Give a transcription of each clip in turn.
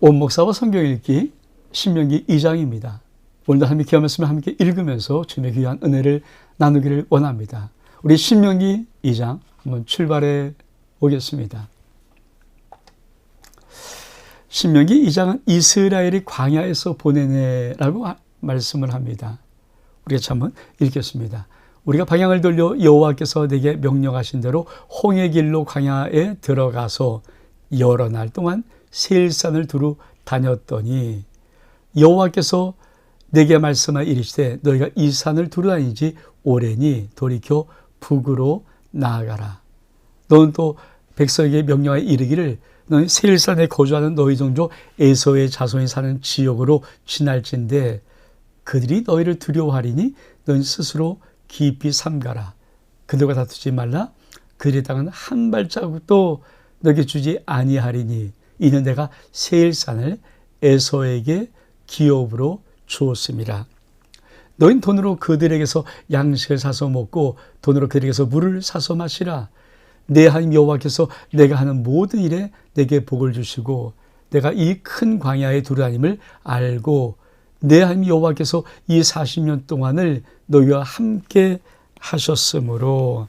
온 목사와 성경 읽기 신명기 2장입니다. 오늘도 하나님의 귀한 말씀을 함께 읽으면서 주님의 귀한 은혜를 나누기를 원합니다. 우리 신명기 2장 한번 출발해 보겠습니다. 신명기 2장은 이스라엘이 광야에서 보내네라고 말씀을 합니다. 우리가 한번 읽겠습니다. 우리가 방향을 돌려 여호와께서 내게 명령하신 대로 홍해 길로 광야에 들어가서 여러 날 동안 세일산을 두루 다녔더니 여호와께서 내게 말씀하 이르시되 너희가 이 산을 두루 다니지 오래니 돌이켜 북으로 나아가라. 너는 또 백성에게 명령하여 이르기를 너는 세일산에 거주하는 너희 종족 에서의 자손이 사는 지역으로 지날진대 그들이 너희를 두려워하리니 너희 스스로 깊이 삼가라. 그들과 다투지 말라. 그들의 땅은 한 발자국도 너에게 주지 아니하리니 이는 내가 세일산을 에서에게 기업으로 주었습니다. 너희는 돈으로 그들에게서 양식을 사서 먹고 돈으로 그들에게서 물을 사서 마시라. 내 하나님 여호와께서 내가 하는 모든 일에 내게 복을 주시고 내가 이 큰 광야에 두루다님을 알고 내 하나님 여호와께서 이 40년 동안을 너희와 함께 하셨으므로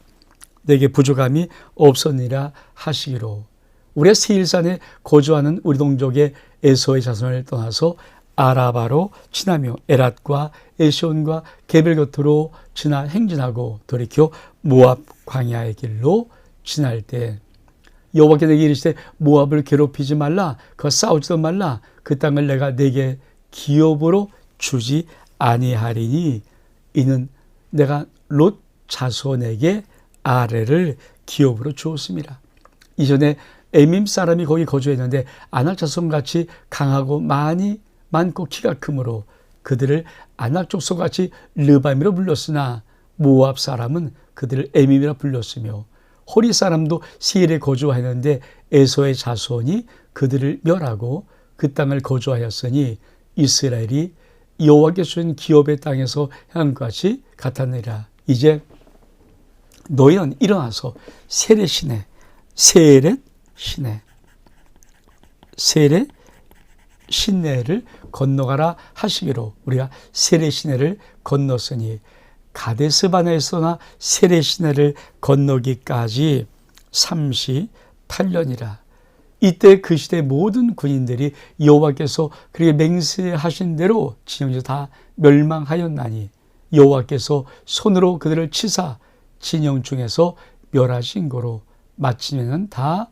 내게 부족함이 없었니라 하시기로. 우리가 세일산에 거주하는 우리 동족의 에서의 자손을 떠나서 아라바로 지나며 에랏과 에시온과 게벨 곁으로 지나 행진하고 돌이켜 모압 광야의 길로 지날 때 여호와께 내게 이르시되 모압을 괴롭히지 말라. 그와 싸우지도 말라. 그 땅을 내가 내게 기업으로 주지 아니하리니 이는 내가 롯 자손에게 아래를 기업으로 주었습니다. 이전에 에밈 사람이 거기 거주했는데 아낙 자손같이 강하고 많고 키가 크므로 그들을 아낙 족속같이 르밤이라 불렀으나 모압 사람은 그들을 에밈이라 불렀으며 호리 사람도 세일에 거주하였는데 에서의 자손이 그들을 멸하고 그 땅을 거주하였으니 이스라엘이 여호와께 주신 기업의 땅에서 향한 것 같이 같았느니라. 이제 너희는 일어나서 세렛 시내를 건너가라 하시기로 우리가 세렛 시내를 건넜으니 가데스 바네에서나 세렛 시내를 건너기까지 38년이라. 이때 그 시대 모든 군인들이 여호와께서 그에게 맹세하신 대로 진영에서 다 멸망하였나니 여호와께서 손으로 그들을 치사 진영 중에서 멸하신 거로 마침에는 다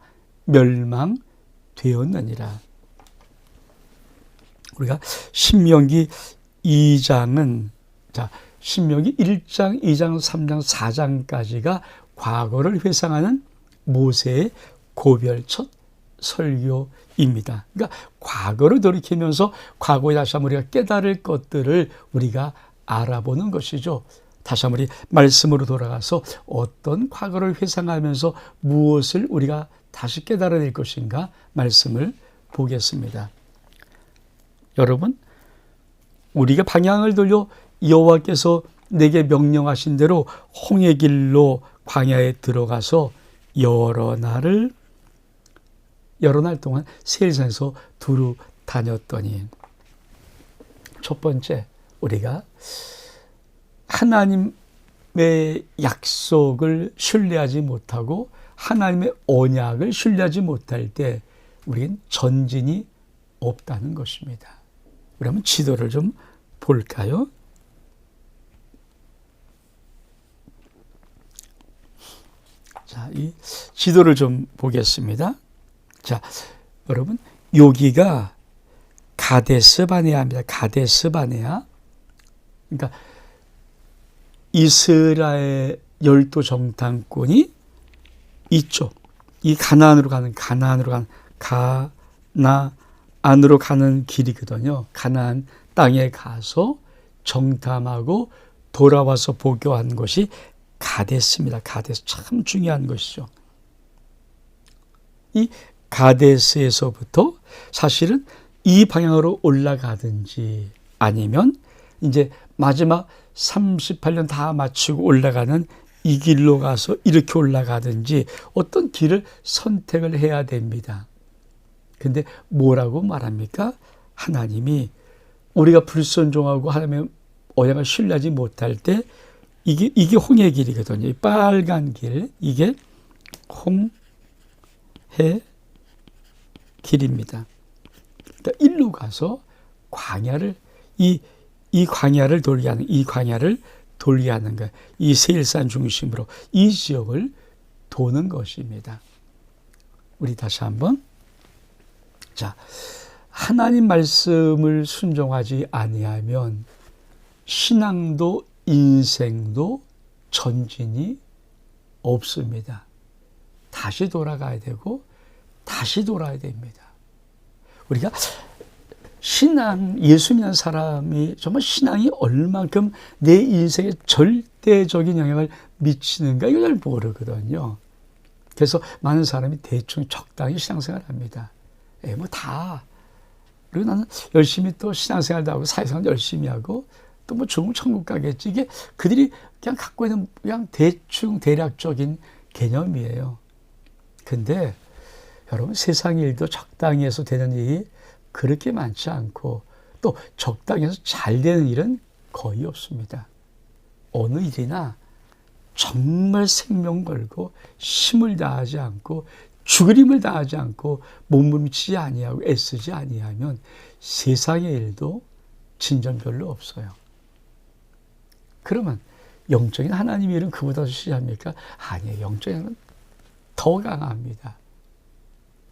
멸망되었느니라. 우리가 신명기 2장은 신명기 1장, 2장, 3장, 4장까지가 과거를 회상하는 모세의 고별 첫 설교입니다. 그러니까 과거를 돌이키면서 과거에 다시 한번 우리가 깨달을 것들을 우리가 알아보는 것이죠. 다시 한번 우리 말씀으로 돌아가서 어떤 과거를 회상하면서 무엇을 우리가 다시 깨달아낼 것인가 말씀을 보겠습니다. 여러분, 우리가 방향을 돌려 여호와께서 내게 명령하신 대로 홍해 길로 광야에 들어가서 여러 날 동안 세일산에서 두루 다녔더니 첫 번째, 우리가 하나님의 약속을 신뢰하지 못하고 하나님의 언약을 신뢰하지 못할 때 우리는 전진이 없다는 것입니다. 우리 한번 지도를 좀 볼까요? 자, 이 지도를 좀 보겠습니다. 자, 여러분, 여기가 가데스 바네아입니다. 가데스 바네아. 그러니까 이스라엘 열두 정탐꾼이 이쪽, 이 가나안으로 가는 가나안으로 가는 길이거든요. 가나안 땅에 가서 정탐하고 돌아와서 보교한 것이 가데스입니다. 가데스 참 중요한 것이죠. 이 가데스에서부터 사실은 이 방향으로 올라가든지 아니면 이제 마지막 38년 다 마치고 올라가는 이 길로 가서 이렇게 올라가든지 어떤 길을 선택을 해야 됩니다. 근데 뭐라고 말합니까? 하나님이 우리가 불순종하고 하나님의 언약을 신뢰하지 못할 때 이게 홍해 길이거든요. 이 빨간 길, 이게 홍해 길입니다. 그러니까 일로 가서 광야를 이 광야를 돌게 하는, 이 광야를 돌게 하는 거예요. 이 세일산 중심으로 이 지역을 도는 것입니다. 우리 다시 한번. 자, 하나님 말씀을 순종하지 아니하면 신앙도 인생도 전진이 없습니다. 다시 돌아가야 되고 다시 돌아야 됩니다. 우리가 신앙, 예수 믿는 사람이 정말 신앙이 얼만큼 내 인생에 절대적인 영향을 미치는가 이걸 잘 모르거든요. 그래서 많은 사람이 대충 적당히 신앙생활을 합니다. 그리고 나는 열심히 또 신앙생활도 하고 사회생활 열심히 하고 또 뭐 죽으면 천국 가겠지. 이게 그들이 그냥 갖고 있는 그냥 대충 대략적인 개념이에요. 근데 여러분 세상 일도 적당히 해서 되는 일이 그렇게 많지 않고 또 적당히 해서 잘 되는 일은 거의 없습니다. 어느 일이나 정말 생명 걸고 힘을 다하지 않고 죽을 힘을 다하지 않고 몸부림치지 아니하고 애쓰지 아니하면 세상의 일도 진전 별로 없어요. 그러면 영적인 하나님의 일은 그보다 더 시합니까? 아니에요. 영적인 일은 더 강합니다.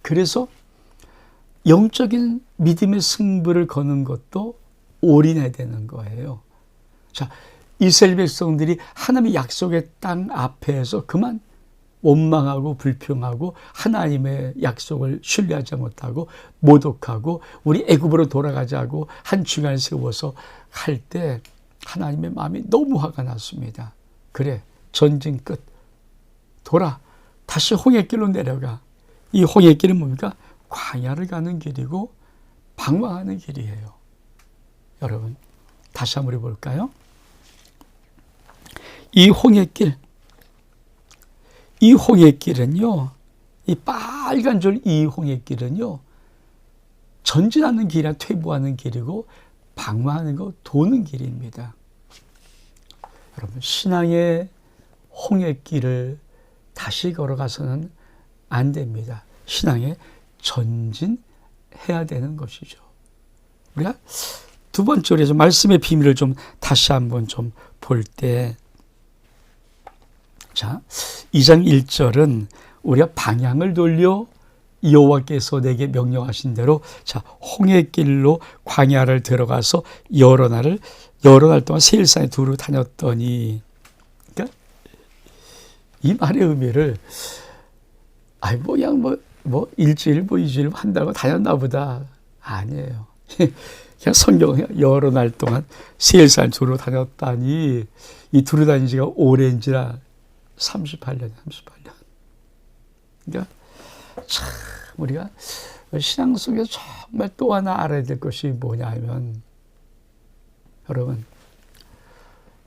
그래서 영적인 믿음의 승부를 거는 것도 올인해야 되는 거예요. 자, 이스라엘 백성들이 하나님의 약속의 땅 앞에서 그만 원망하고 불평하고 하나님의 약속을 신뢰하지 못하고 모독하고 우리 애굽으로 돌아가자고 한 주간을 세워서 할 때 하나님의 마음이 너무 화가 났습니다. 그래, 전진 끝. 돌아. 다시 홍해길로 내려가. 이 홍해길은 뭡니까? 광야를 가는 길이고 방황하는 길이에요. 여러분, 다시 한번 볼까요? 이 홍해길은요, 이 빨간 줄 이 홍해길은요, 전진하는 길이나 퇴보하는 길이고 방황하는 거 도는 길입니다. 여러분, 신앙의 홍해길을 다시 걸어가서는 안 됩니다. 신앙에 전진해야 되는 것이죠. 우리가 두 번째로 말씀의 비밀을 좀 다시 한번 좀 볼 때, 자, 2장 1절은 우리가 방향을 돌려 여호와께서 내게 명령하신 대로 자 홍해길로 광야를 들어가서 여러 날 동안 세일산에 두루 다녔더니, 그러니까 이 말의 의미를 그냥 일주일 이주일 한 달 다녔나 보다 아니에요. 그냥 성경에 여러 날 동안 세일산 두루 다녔다니 이 두루 다닌 지가 오랜지라 38년. 그러니까 참 우리가 신앙 속에서 정말 또 하나 알아야 될 것이 뭐냐면, 여러분,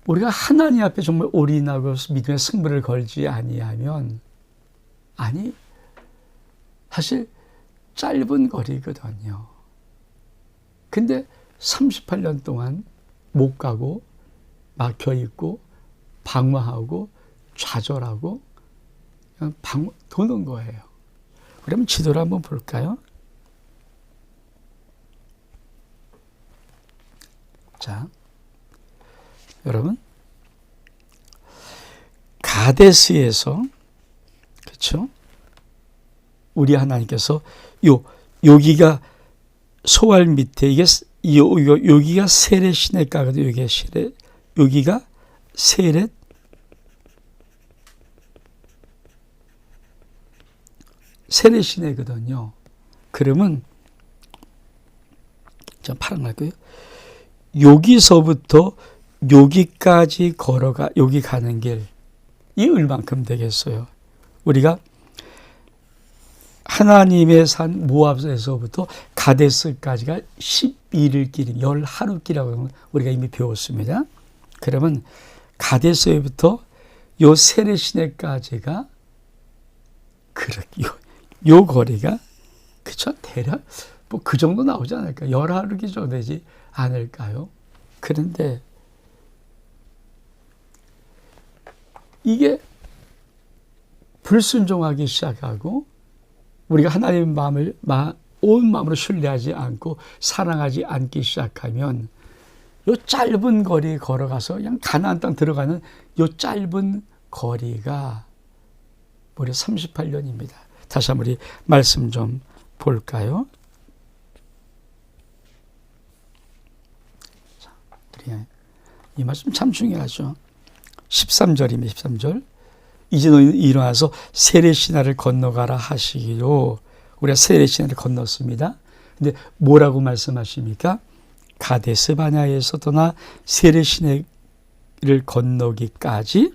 우리가 하나님 앞에 정말 올인하고 믿음의 승부를 걸지 아니하면, 사실 짧은 거리거든요. 근데 38년 동안 못 가고 막혀 있고 방황하고 좌절하고 그냥 도는 거예요. 그러면 지도를 한번 볼까요? 자, 여러분, 가데스에서, 그렇죠? 우리 하나님께서 여기가 소알 밑에 여기가 세렛 시내가거든요. 여기가 세렛 시내거든요. 그러면 자, 파란 갈까요? 여기서부터 여기까지 걸어가 여기 가는 길이 얼만큼 되겠어요? 우리가 하나님의 산 모압에서부터 가데스까지가 11일 길, 10하루길이라고 우리가 이미 배웠습니다. 그러면 가데스에부터 요 세렛 시내까지가 요 거리가 그쵸? 대략 뭐 그 정도 나오지 않을까? 열하루 정도 되지 않을까요? 그런데 이게 불순종하기 시작하고 우리가 하나님의 마음을 온 마음으로 신뢰하지 않고 사랑하지 않기 시작하면 요 짧은 거리 걸어가서 그냥 가나안 땅 들어가는 요 짧은 거리가 무려 38년입니다. 다시 한번 우리 말씀 좀 볼까요? 자, 이 말씀 참 중요하죠. 13절입니다. 13절. 이제 너희는 일어나서 세례시나를 건너가라 하시기로 우리가 세례시나를 건넜습니다. 근데 뭐라고 말씀하십니까? 가데스 바네아에서 떠나 세례시나를 건너기까지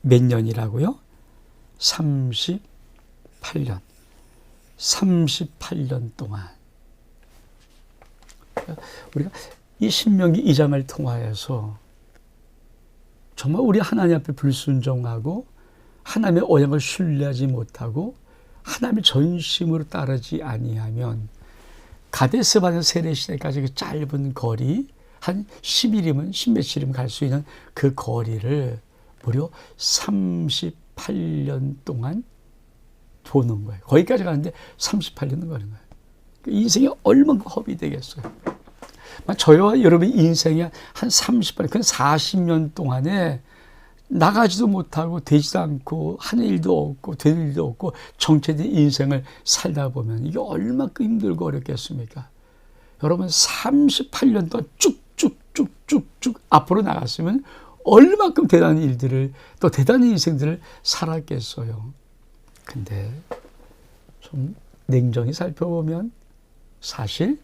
몇 년이라고요? 38년. 38년 동안. 우리가 이 신명기 2장을 통하여서 정말 우리 하나님 앞에 불순종하고 하나님의 언약을 신뢰하지 못하고 하나님의 전심으로 따르지 아니하면 가데스 바네아 세례시내까지 그 짧은 거리 한 10일이면 10며칠이면 갈 수 있는 그 거리를 무려 38년 동안 도는 거예요. 거기까지 가는데 38년은 가는 거예요. 인생이 얼마나 허비 되겠어요. 저와 여러분의 인생이 한 30년, 그 40년 동안에 나가지도 못하고 되지도 않고 하는 일도 없고 되는 일도 없고 정체된 인생을 살다 보면 이게 얼마큼 힘들고 어렵겠습니까? 여러분 38년 동안 쭉쭉쭉쭉쭉 앞으로 나갔으면 얼마큼 대단한 일들을 또 대단한 인생들을 살았겠어요. 근데 좀 냉정히 살펴보면 사실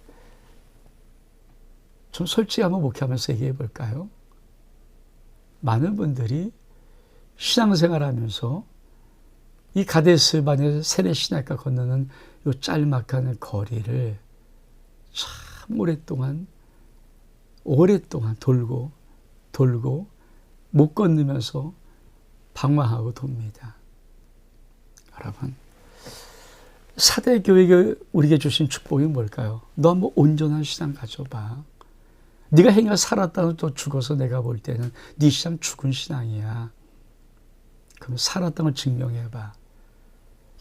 좀 솔직히 한번 목회하면서 얘기해 볼까요? 많은 분들이 신앙생활하면서 이 가데스 바네아 세례시나가 건너는 이 짤막한 거리를 참 오랫동안 돌고 못 건너면서 방황하고 돕니다. 여러분, 사대교회가 우리에게 주신 축복이 뭘까요? 너 한번 온전한 신앙 가져봐. 네가 행위가 살았다고 또 죽어서 내가 볼 때는 네 신앙 죽은 신앙이야. 그럼 살았다는 걸 증명해봐.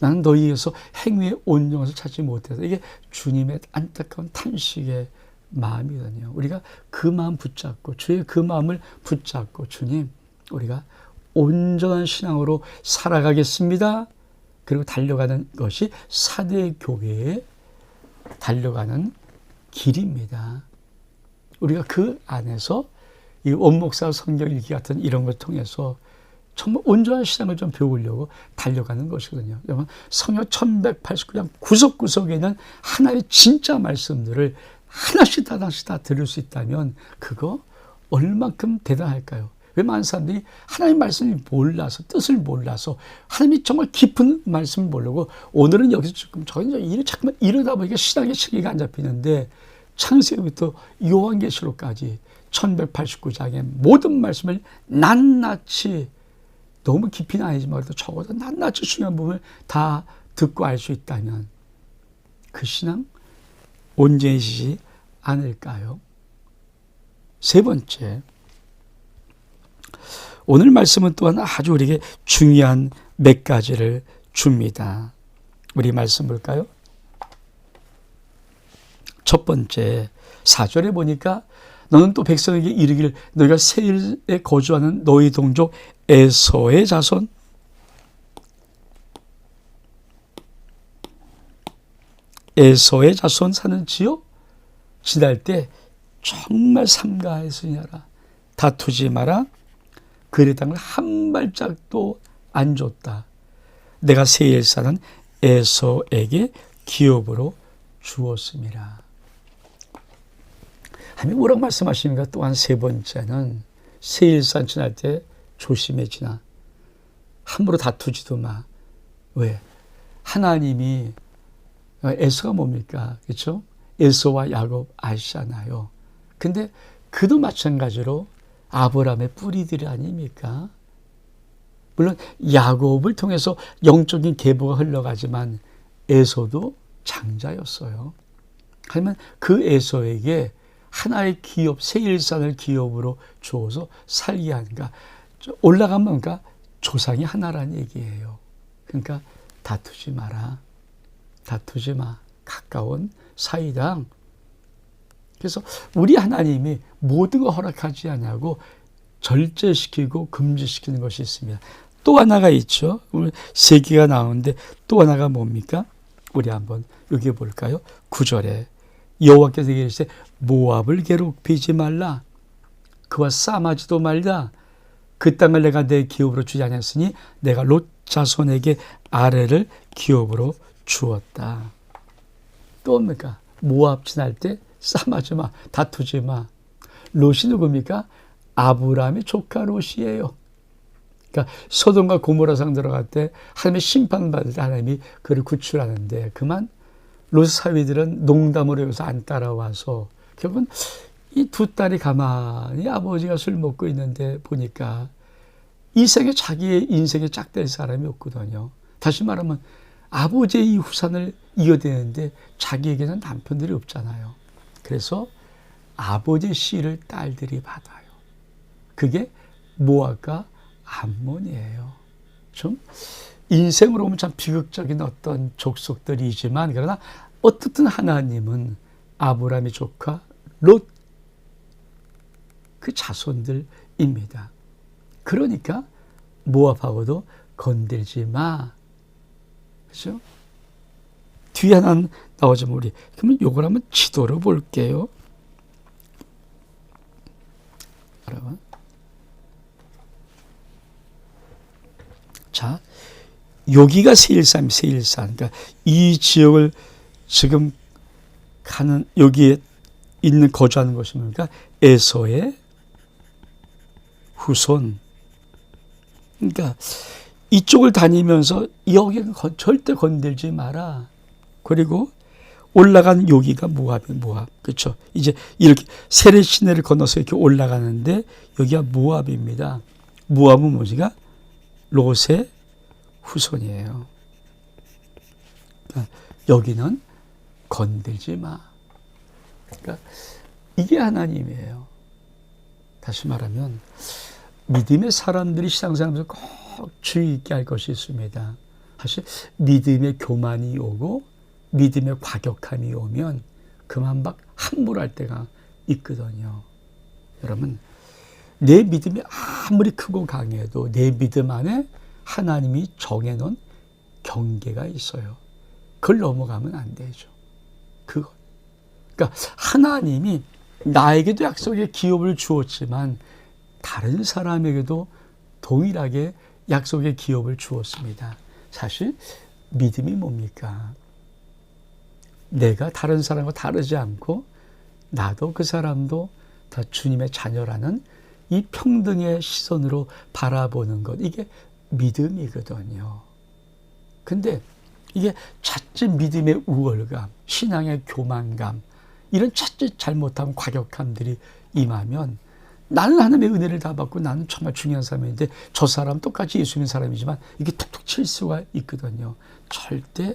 나는 너희에게서 행위의 온전함을 찾지 못해서 이게 주님의 안타까운 탄식의 마음이거든요. 우리가 그 마음 붙잡고 주의 그 마음을 붙잡고 주님 우리가 온전한 신앙으로 살아가겠습니다. 그리고 달려가는 것이 사대교회에 달려가는 길입니다. 우리가 그 안에서 이 원목사 성경 읽기 같은 이런 걸 통해서 정말 온전한 신앙을 좀 배우려고 달려가는 것이거든요. 여러분, 성경 1189장 구석구석에는 하나의 진짜 말씀들을 하나씩 다 들을 수 있다면 그거 얼만큼 대단할까요? 왜 많은 사람들이 하나님의 말씀을 몰라서 뜻을 몰라서 하나님이 정말 깊은 말씀을 모르고 오늘은 여기서 조금 저는 자꾸만 이러다 보니까 신앙의 체계가 안 잡히는데 창세기부터 요한계시록까지 1189장의 모든 말씀을 낱낱이 너무 깊이는 아니지만 그래도 적어도 낱낱이 중요한 부분을 다 듣고 알 수 있다면 그 신앙 온전해지지 않을까요? 세 번째, 오늘 말씀은 또한 아주 우리에게 중요한 몇 가지를 줍니다. 우리 말씀 볼까요? 첫 번째 4절에 보니까 너는 또 백성에게 이르기를 너희가 세일에 거주하는 너희 동족 에서의 자손 사는 지역 지날 때 정말 삼가했으니라. 다투지 마라. 그의 땅을 한 발짝도 안 줬다. 내가 세일 사는 에서에게 기업으로 주었음이라. 하나님 뭐라고 말씀하십니까? 또한 세 번째는 세일산 지날 때 조심해지나. 함부로 다투지도 마. 왜? 하나님이 에서가 뭡니까? 그렇죠? 에서와 야곱 아시잖아요. 근데 그도 마찬가지로 아브라함의 뿌리들이 아닙니까? 물론 야곱을 통해서 영적인 계보가 흘러가지만 에서도 장자였어요. 하지만 그 에서에게 하나의 기업, 세일산을 기업으로 주어서 살게 하니까 올라가면 그러니까 조상이 하나라는 얘기예요. 그러니까 다투지 마라. 다투지 마. 가까운 사이다. 그래서 우리 하나님이 모든 걸 허락하지 않냐고 절제시키고 금지시키는 것이 있습니다. 또 하나가 있죠. 오늘 세 개가 나오는데 또 하나가 뭡니까? 우리 한번 여기 볼까요? 9절에 여호와께서 이르시되 모압을 괴롭히지 말라. 그와 싸움하지도 말라. 그 땅을 내가 내 기업으로 주지 아니하였으니 내가 롯 자손에게 아래를 기업으로 주었다. 또 뭡니까? 모압 지날 때 싸움하지 마. 다투지 마. 롯이 누굽니까? 아브라함의 조카 롯이에요. 그러니까 소돔과 고모라상 들어갈 때 하나님의 심판받을 때 하나님이 그를 구출하는데 그만 롯 사위들은 농담으로 여기서 안 따라와서 결국은 이 두 딸이 가만히 아버지가 술 먹고 있는데 보니까 이 생에 자기의 인생에 짝될 사람이 없거든요. 다시 말하면 아버지의 이 후산을 이어대는데 자기에게는 남편들이 없잖아요. 그래서 아버지의 씨를 딸들이 받아요. 그게 모압과 암몬이에요. 좀 인생으로 보면 참 비극적인 어떤 족속들이지만 그러나 어떻든 하나님은 아브라함의 조카 롯 그 자손들입니다. 그러니까 모압하고도 건들지 마. 그렇죠? 뒤에 하나 나오죠, 우리. 그러면 요걸 한번 지도로 볼게요. 여러분. 자, 여기가 세일산. 그러니까 이 지역을 지금 가는 여기에 있는 거주하는 것이 뭡니까? 에서의 후손. 그러니까 이쪽을 다니면서 여기는 절대 건들지 마라. 그리고 올라간 여기가 모압. 그렇죠? 이제 이렇게 세례 시내를 건너서 이렇게 올라가는데 여기가 모압입니다. 모압은 뭐지가? 롯의 후손이에요. 그러니까 여기는 건들지 마. 그러니까 이게 하나님이에요. 다시 말하면 믿음의 사람들이 신앙생활하면서 꼭 주의 있게 할 것이 있습니다. 사실 믿음의 교만이 오고 믿음의 과격함이 오면 그만 막 함몰할 때가 있거든요. 여러분, 내 믿음이 아무리 크고 강해도 내 믿음 안에 하나님이 정해놓은 경계가 있어요. 그걸 넘어가면 안 되죠. 그러니까 하나님이 나에게도 약속의 기업을 주었지만 다른 사람에게도 동일하게 약속의 기업을 주었습니다. 사실 믿음이 뭡니까? 내가 다른 사람과 다르지 않고 나도 그 사람도 다 주님의 자녀라는 이 평등의 시선으로 바라보는 것, 이게 믿음이거든요. 근데 이게 자칫 믿음의 우월감, 신앙의 교만감, 이런 자칫 잘못한 과격함들이 임하면 나는 하나님의 은혜를 다 받고 나는 정말 중요한 사람인데 저 사람 똑같이 예수 믿는 사람이지만 이게 툭툭 칠 수가 있거든요. 절대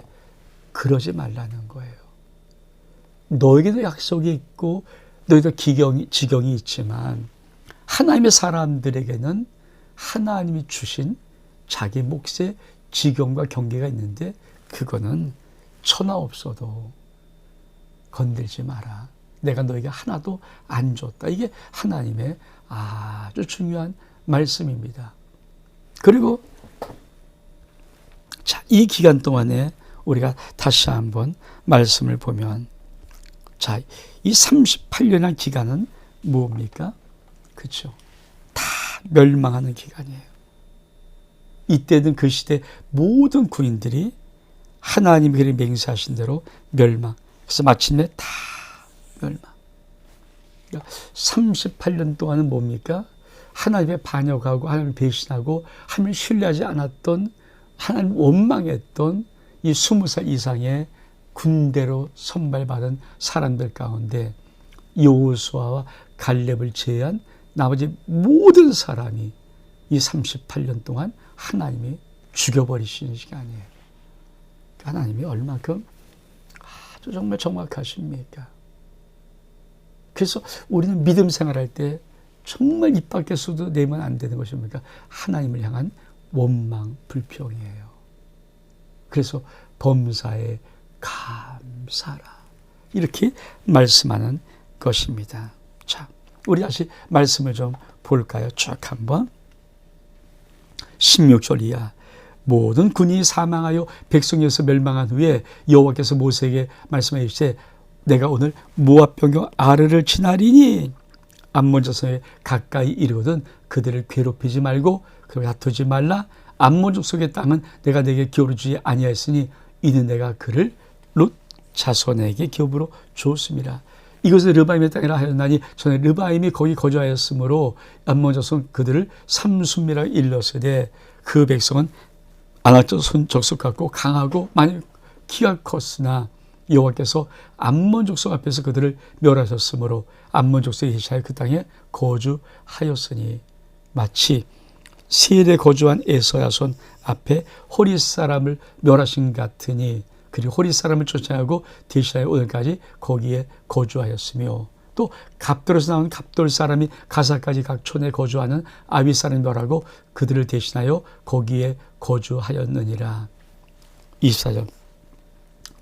그러지 말라는 거예요. 너에게도 약속이 있고 너희도 지경이 있지만 하나님의 사람들에게는 하나님이 주신 자기 몫의 지경과 경계가 있는데 그거는 천하 없어도 건들지 마라. 내가 너에게 하나도 안 줬다. 이게 하나님의 아주 중요한 말씀입니다. 그리고 자, 이 기간 동안에 우리가 다시 한번 말씀을 보면 자, 이 38년의 기간은 뭡니까? 그렇죠. 다 멸망하는 기간이에요. 이때는 그 시대 모든 군인들이 하나님이 그리 맹세하신 대로 멸망. 그래서 마침내 다 멸망. 그러니까 38년 동안은 뭡니까? 하나님의 반역하고 하나님을 배신하고 하나님을 신뢰하지 않았던 하나님 원망했던 이 20살 이상의 군대로 선발받은 사람들 가운데 여호수아와 갈렙을 제외한 나머지 모든 사람이 이 38년 동안 하나님이 죽여버리시는 시간이에요. 하나님이 얼마큼 정말 정확하십니까? 그래서 우리는 믿음 생활할 때 정말 입 밖에서도 내면 안 되는 것이 뭡니까? 하나님을 향한 원망, 불평이에요. 그래서 범사에 감사라, 이렇게 말씀하는 것입니다. 자, 우리 다시 말씀을 좀 볼까요? 쭉 한번. 16절 이하. 모든 군이 사망하여 백성에서 멸망한 후에 여호와께서 모세에게 말씀해 주시되 내가 오늘 모압 병경 아르를 지나리니 암몬 자손에 가까이 이르거든 그들을 괴롭히지 말고 그를 다투지 말라. 암몬 족속의 땅은 내가 내게 기업으로 주지 아니하였으니 이는 내가 그를 롯 자손에게 기업으로 주었습니다. 이것을 르바임의 땅이라 하였나니 전에 르바임이 거기 거주하였으므로 암몬 자손 그들을 삼순미라 일렀으되 그 백성은 아낙 족속 같고 강하고 많이 키가 컸으나 여호와께서 암몬 족속 앞에서 그들을 멸하셨으므로 암몬 족속이 이스라엘 그 땅에 거주하였으니 마치 세일에 거주한 에서 야손 앞에 호리 사람을 멸하신 같으니 그리고 호리 사람을 쫓아내고 디시라에 오늘까지 거기에 거주하였으며 또 갑돌에서 나온 갑돌 사람이 가사까지 각 촌에 거주하는 아위 사람이 멸하고 그들을 대신하여 거기에 거주하였느니라. 24절.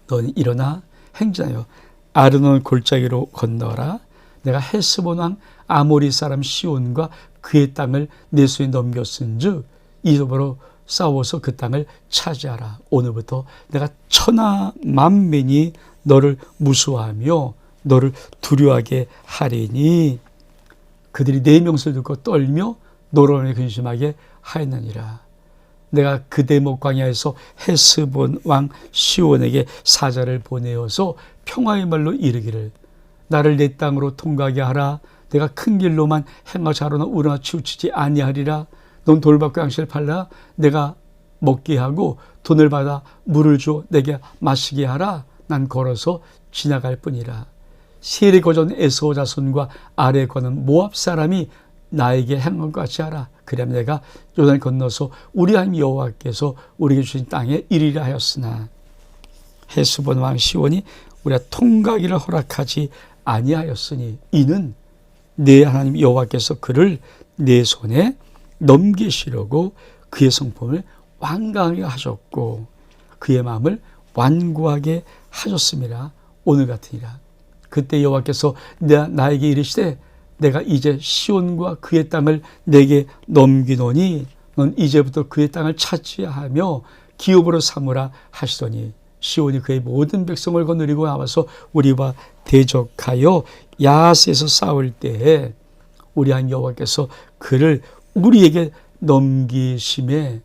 너는 일어나 행진하여 아르논 골짜기로 건너라. 내가 헤스본 왕 아모리 사람 시온과 그의 땅을 내 손에 넘겼은즉 이더불어 싸워서 그 땅을 차지하라. 오늘부터 내가 천하 만민이 너를 무수하며 너를 두려워하게 하리니 그들이 내 명수를 듣고 떨며 너로 인해 근심하게 하였느니라. 내가 그대목 광야에서 헤스본 왕 시온에게 사자를 보내어서 평화의 말로 이르기를 나를 내 땅으로 통과하게 하라. 내가 큰 길로만 행하 자로나 우러나 치우치지 아니하리라. 넌 돌받고 양식을 팔라 내가 먹게 하고 돈을 받아 물을 줘 내게 마시게 하라. 난 걸어서 지나갈 뿐이라. 세일에 거주한 에서 자손과 아래에 거는 모압 사람이 나에게 행한 것 같이 하라. 그러면 내가 요단을 건너서 우리 하나님 여호와께서 우리에게 주신 땅에 이르리라 하였으나 헤스본 왕 시온이 우리가 통과하기를 허락하지 아니하였으니 이는 내 하나님 여호와께서 그를 내 손에 넘기시려고 그의 성품을 완강하게 하셨고 그의 마음을 완고하게 하셨습니다. 오늘 같으니라. 그때 여호와께서 나에게 이르시되 내가 이제 시온과 그의 땅을 내게 넘기노니 넌 이제부터 그의 땅을 차지하며 기업으로 삼으라 하시더니 시온이 그의 모든 백성을 거느리고 나와서 우리와 대적하여 야하스에서 싸울 때에 우리 하나님 여호와께서 그를 우리에게 넘기심에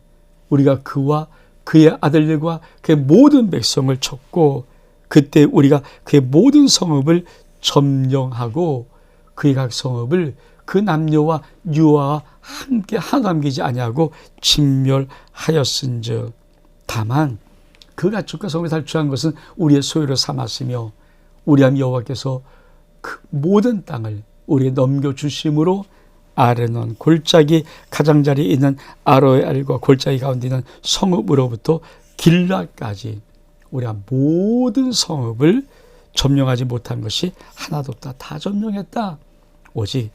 우리가 그와 그의 아들들과 그의 모든 백성을 쳤고 그때 우리가 그의 모든 성읍을 점령하고 그의 각 성읍을 그 남녀와 유아와 함께 하나 남기지 아니하고 진멸하였은즉 다만 그 가축과 성읍을 탈취한 것은 우리의 소유로 삼았으며 우리 하나님 여호와께서 그 모든 땅을 우리에게 넘겨주심으로 아르논 골짜기 가장자리에 있는 아로엘과 골짜기 가운데 있는 성읍으로부터 길라까지 우리가 모든 성읍을 점령하지 못한 것이 하나도 없다. 다 점령했다. 오직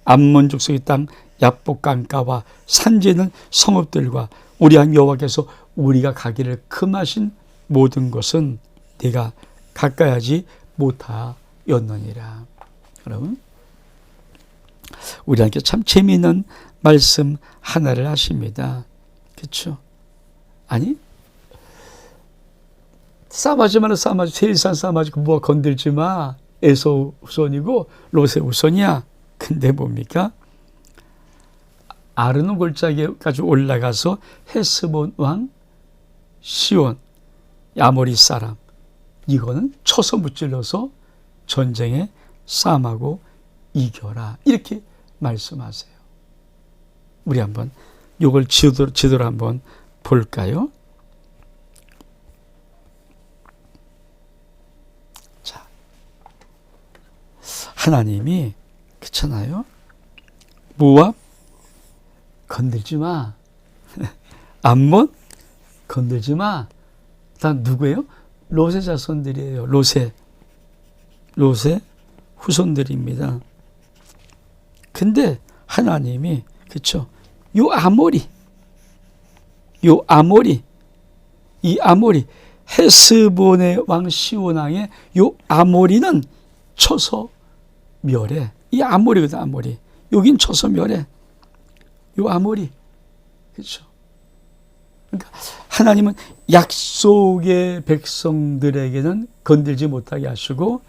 암몬 족속의 땅 야복 강가와 산지에 있는 성읍들과 우리 하나님 여호와께서 우리가 가기를 금하신 모든 것은 네가 가까이 하지 못하였느니라. 여러분, 우리 하나님께 참 재미있는 말씀 하나를 하십니다. 그렇죠? 아니, 싸움하지 마라, 싸움하지. 세일산 싸움하지. 뭐 건들지 마. 에서 우선이고 롯의 우선이야. 근데 뭡니까? 아르논 골짜기까지 올라가서 헤스본 왕 시온 아모리 사람 이거는 쳐서 무찔러서 전쟁에 싸움하고 이겨라. 이렇게 말씀하세요. 우리 한번 이걸 지도로 한번 볼까요? 자, 하나님이 그렇잖아요. 모압 건들지 마. 암몬 건들지 마. 다 누구예요? 롯의 자손들이에요. 롯의 후손들입니다. 근데 하나님이 그렇죠. 이 아모리 헤스본의 왕 시온 왕의 요 아모리는 쳐서 멸해. 이 아모리거든, 아모리. 여긴 쳐서 멸해. 요 아모리. 그렇죠. 그러니까 하나님은 약속의 백성들에게는 건들지 못하게 하시고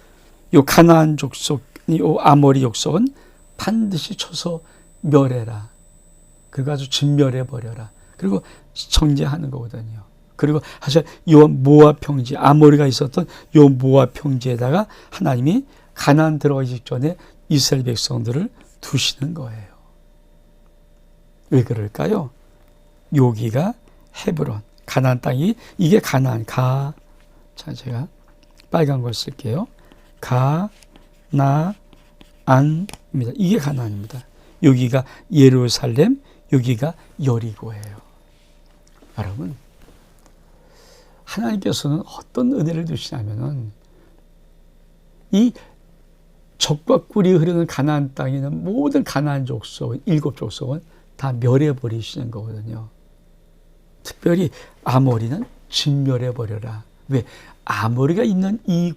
요 가나안 족속, 요 아모리 족속은 반드시 쳐서 멸해라. 그거 아주 진멸해 버려라. 그리고 정죄하는 거거든요. 그리고 사실 요 모압 평지, 아모리가 있었던 요 모압 평지에다가 하나님이 가나안 들어가기 직전에 이스라엘 백성들을 두시는 거예요. 왜 그럴까요? 여기가 헤브론, 가나안 땅이, 이게 가나안, 자, 제가 빨간 걸 쓸게요. 가나안입니다. 이게 가나안입니다. 여기가 예루살렘, 여기가 여리고예요. 여러분, 하나님께서는 어떤 은혜를 주시냐면은 이 적과 꿀이 흐르는 가나안 땅에 있는 모든 가나안 족속은, 7족속은 다 멸해버리시는 거거든요. 특별히 아모리는 진멸해버려라. 왜? 아모리가 있는 이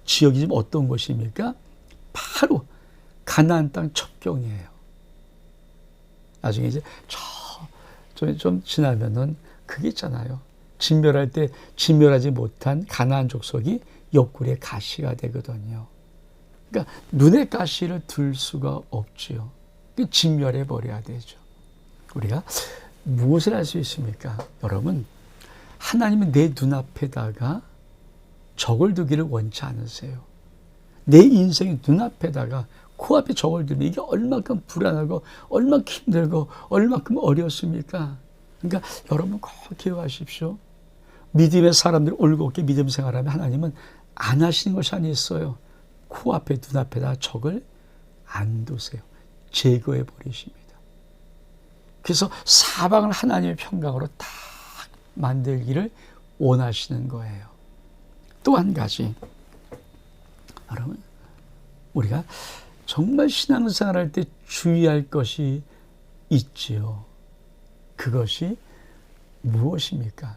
지역이 지금 어떤 곳입니까? 바로 가나안 땅 첩경이에요. 나중에 이제 좀 지나면은 그게 있잖아요. 진멸할 때 진멸하지 못한 가나안 족속이 옆구리에 가시가 되거든요. 그러니까 눈에 가시를 둘 수가 없지요. 진멸해 버려야 되죠. 우리가 무엇을 할 수 있습니까? 여러분, 하나님은 내 눈앞에다가 적을 두기를 원치 않으세요. 내 인생의 눈앞에다가 코앞에 적을 두면 이게 얼마큼 불안하고 얼마큼 힘들고 얼마큼 어렵습니까? 그러니까 여러분 꼭 기억하십시오. 믿음의 사람들이 올곧게 믿음 생활하면 하나님은 안 하시는 것이 아니었어요. 코앞에 눈앞에다 적을 안 두세요. 제거해 버리십니다. 그래서 사방을 하나님의 평강으로 딱 만들기를 원하시는 거예요. 또 한 가지, 여러분, 우리가 정말 신앙생활할 때 주의할 것이 있지요. 그것이 무엇입니까?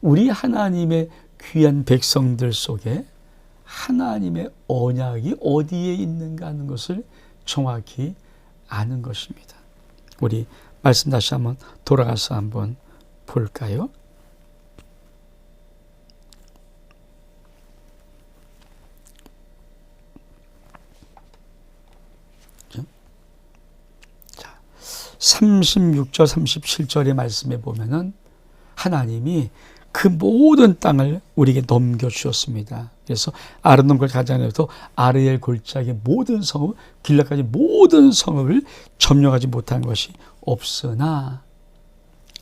우리 하나님의 귀한 백성들 속에 하나님의 언약이 어디에 있는가 하는 것을 정확히 아는 것입니다. 우리 말씀 다시 한번 돌아가서 한번 볼까요? 자, 36절, 37절의 말씀에 보면은 하나님이 그 모든 땅을 우리에게 넘겨주셨습니다. 그래서 아르논 가장에서 아르엘 골짜기 모든 성읍, 길라까지 모든 성읍을 점령하지 못한 것이 없으나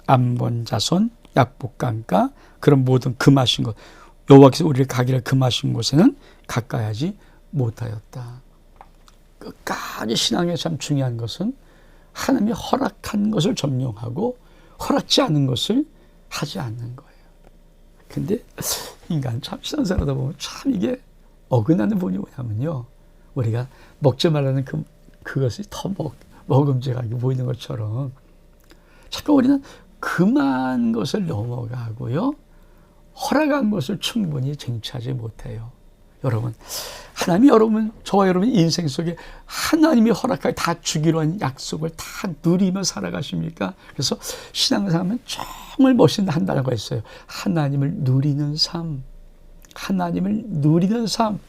암본 자손, 약복강가 그런 모든 금하신 것, 여호와께서 우리를 가기를 금하신 곳에는 가까이 하지 못하였다. 끝까지 신앙에 참 중요한 것은 하나님이 허락한 것을 점령하고 허락지 않은 것을 하지 않는 거예요. 근데 인간 참 신앙생활하다 보면 참 이게 어긋나는 부분이 뭐냐면요. 우리가 먹지 말라는 그것이 더 먹음직하게 보이는 것처럼 자꾸 우리는 금한 것을 넘어가고요. 허락한 것을 충분히 쟁취하지 못해요. 여러분, 하나님이 저와 여러분 인생 속에 하나님이 허락하게 다 주기로 한 약속을 다 누리며 살아가십니까? 그래서 신앙생활하면 정말 멋있는 한 단어가 있어요. 하나님을 누리는 삶. 하나님을 누리는 삶.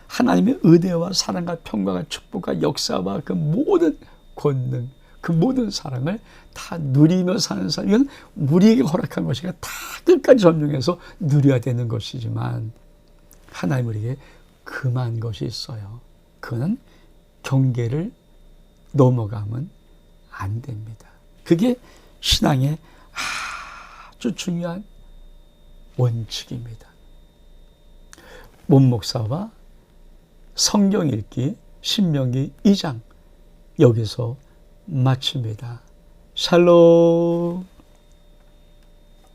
하나님의 은혜와 사랑과 평강과 축복과 역사와 그 모든 권능, 그 모든 사랑을 다 누리며 사는 삶. 이건 우리에게 허락한 것이가 다 끝까지 점령해서 누려야 되는 것이지만 하나님 우리에게 금한 것이 있어요. 그거는 경계를 넘어가면 안 됩니다. 그게 신앙의 아주 중요한 원칙입니다. 문목사와 성경 읽기 신명기 2장 여기서 마칩니다. 샬롬.